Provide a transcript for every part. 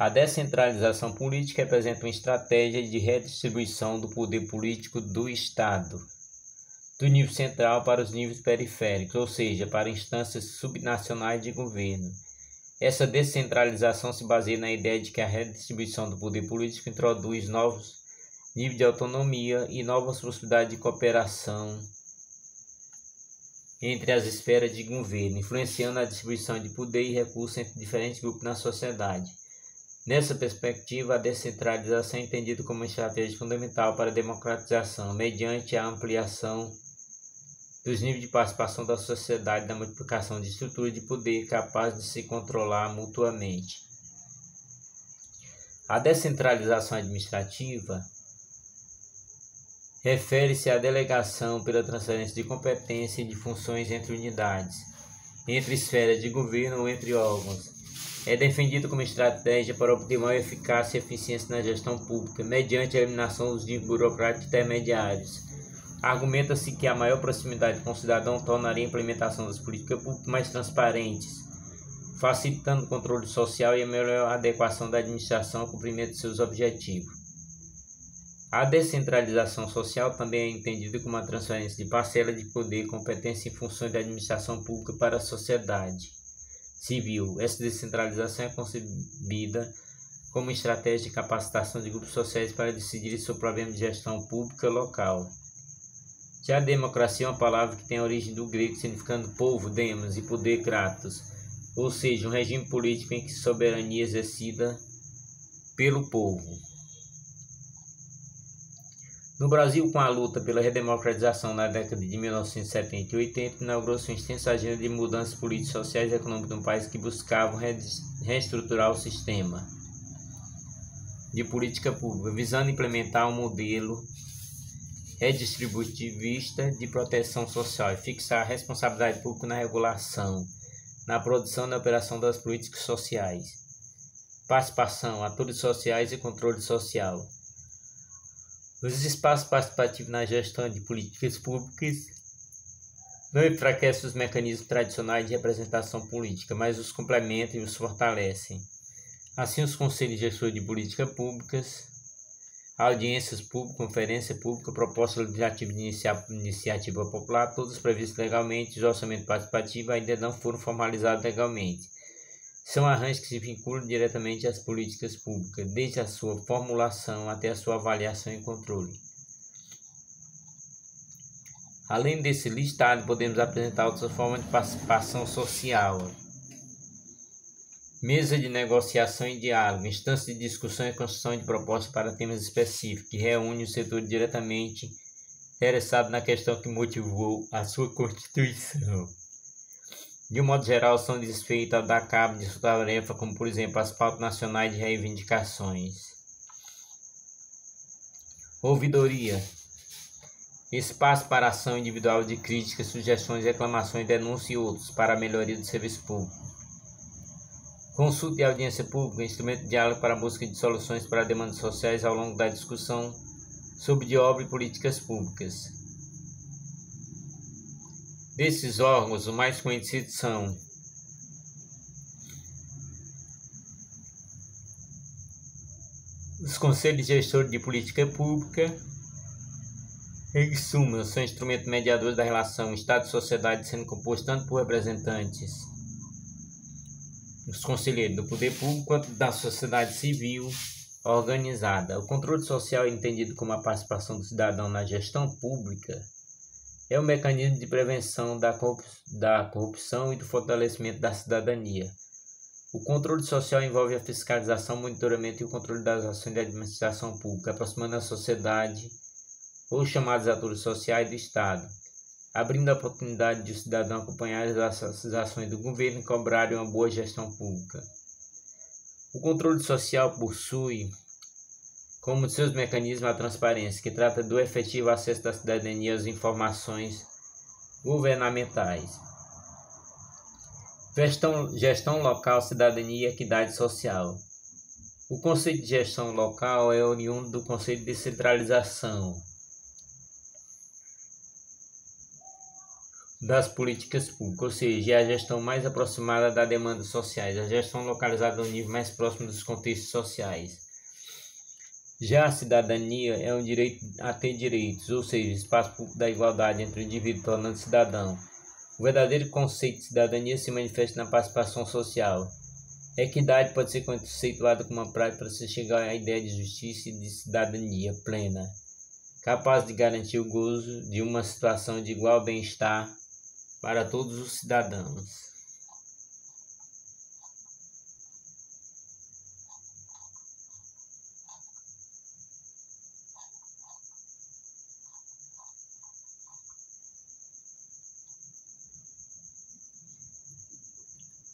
A descentralização política representa uma estratégia de redistribuição do poder político do Estado, do nível central para os níveis periféricos, ou seja, para instâncias subnacionais de governo. Essa descentralização se baseia na ideia de que a redistribuição do poder político introduz novos níveis de autonomia e novas possibilidades de cooperação entre as esferas de governo, influenciando a distribuição de poder e recursos entre diferentes grupos na sociedade. Nessa perspectiva, a descentralização é entendida como uma estratégia fundamental para a democratização, mediante a ampliação dos níveis de participação da sociedade na multiplicação de estruturas de poder capazes de se controlar mutuamente. A descentralização administrativa refere-se à delegação pela transferência de competência e de funções entre unidades, entre esferas de governo ou entre órgãos. É defendido como estratégia para obter maior eficácia e eficiência na gestão pública, mediante a eliminação dos níveis burocráticos intermediários. Argumenta-se que a maior proximidade com o cidadão tornaria a implementação das políticas públicas mais transparentes, facilitando o controle social e a melhor adequação da administração ao cumprimento de seus objetivos. A descentralização social também é entendida como a transferência de parcela de poder e competência em funções da administração pública para a sociedade civil. Essa descentralização é concebida como estratégia de capacitação de grupos sociais para decidir sobre problemas de gestão pública local. Já a democracia é uma palavra que tem a origem do grego, significando povo, demos, e poder, kratos, ou seja, um regime político em que soberania é exercida pelo povo. No Brasil, com a luta pela redemocratização na década de 1970 e 80, inaugurou-se uma extensa agenda de mudanças políticas, sociais e econômicas no país que buscavam reestruturar o sistema de política pública, visando implementar um modelo redistributivista de proteção social e fixar a responsabilidade pública na regulação, na produção e na operação das políticas sociais, participação, atores sociais e controle social. Os espaços participativos na gestão de políticas públicas não enfraquecem os mecanismos tradicionais de representação política, mas os complementam e os fortalecem. Assim, os conselhos gestores de políticas públicas, audiências públicas, conferência pública, proposta legislativa de iniciativa popular, todos previstos legalmente, e o orçamento participativo ainda não foram formalizados legalmente. São arranjos que se vinculam diretamente às políticas públicas, desde a sua formulação até a sua avaliação e controle. Além desse listado, podemos apresentar outras formas de participação social. Mesa de negociação e diálogo, instância de discussão e construção de propostas para temas específicos, que reúne o setor diretamente interessado na questão que motivou a sua constituição. De um modo geral, são desfeitas ao dar cabo de sua tarefa, como, por exemplo, as pautas nacionais de reivindicações. Ouvidoria. Espaço para ação individual de críticas, sugestões, reclamações, denúncias e outros para a melhoria do serviço público. Consulta e audiência pública, instrumento de diálogo para a busca de soluções para demandas sociais ao longo da discussão sobre de obra e políticas públicas. Desses órgãos, os mais conhecidos são os Conselhos Gestores de Política Pública. Em suma, são instrumentos mediadores da relação Estado e sociedade, sendo composto tanto por representantes dos conselheiros do poder público quanto da sociedade civil organizada. O controle social é entendido como a participação do cidadão na gestão pública. É um mecanismo de prevenção da corrupção e do fortalecimento da cidadania. O controle social envolve a fiscalização, monitoramento e o controle das ações da administração pública, aproximando a sociedade ou chamados atores sociais do Estado, abrindo a oportunidade de o cidadão acompanhar as ações do governo e cobrar uma boa gestão pública. O controle social possui como seus mecanismos a transparência, que trata do efetivo acesso da cidadania às informações governamentais. Gestão local, cidadania e equidade social. O conceito de gestão local é oriundo do conceito de descentralização. das políticas públicas, ou seja, é a gestão mais aproximada das demandas sociais, a gestão localizada no nível mais próximo dos contextos sociais. Já a cidadania é um direito a ter direitos, ou seja, espaço público da igualdade entre o indivíduo tornando cidadão. O verdadeiro conceito de cidadania se manifesta na participação social. Equidade pode ser conceituada como uma prática para se chegar à ideia de justiça e de cidadania plena, capaz de garantir o gozo de uma situação de igual bem-estar para todos os cidadãos.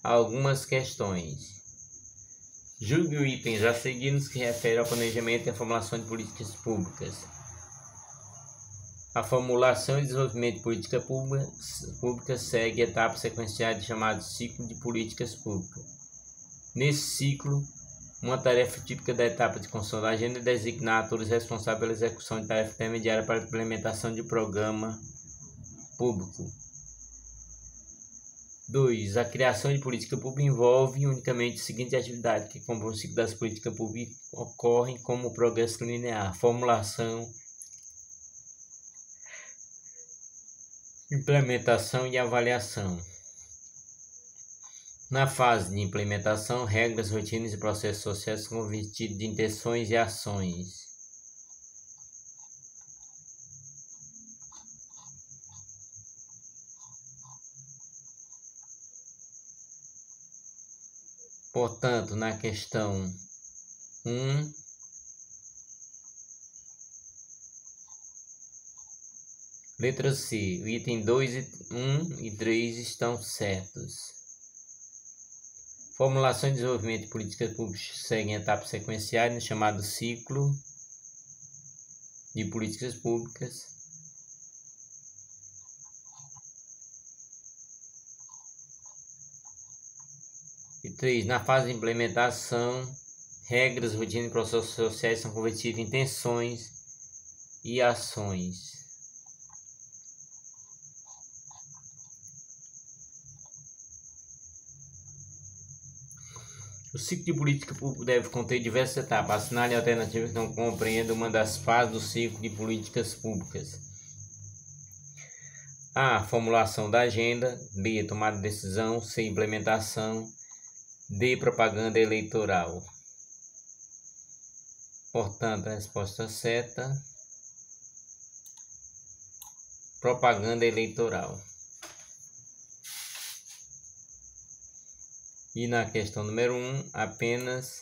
Algumas questões. Julgue os itens a seguir nos que refere ao planejamento e à formulação de políticas públicas. A formulação e desenvolvimento de políticas públicas segue etapas sequenciais chamado ciclo de políticas públicas. Nesse ciclo, uma tarefa típica da etapa de construção da agenda é designar atores responsáveis pela execução de tarefa intermediária para a implementação de programa público. 2. A criação de política pública envolve unicamente as seguintes atividades que compõem o ciclo das políticas públicas ocorrem como progresso linear: formulação, implementação e avaliação. Na fase de implementação, regras, rotinas e processos sociais são convertidos de intenções e ações. Portanto, na questão 1, letra C, o item 2, 1 e 3 estão certos. Formulação e desenvolvimento de políticas públicas seguem etapas sequenciais no chamado ciclo de políticas públicas. E 3. Na fase de implementação, regras, rotinas e processos sociais são convertidos em intenções e ações. O ciclo de política pública deve conter diversas etapas. Assinale a alternativa que não compreenda uma das fases do ciclo de políticas públicas. A. Formulação da agenda. B. Tomada de decisão. C. Implementação. D. Propaganda eleitoral. Portanto, a resposta certa: propaganda eleitoral. E na questão número 1, apenas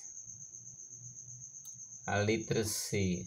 a letra C.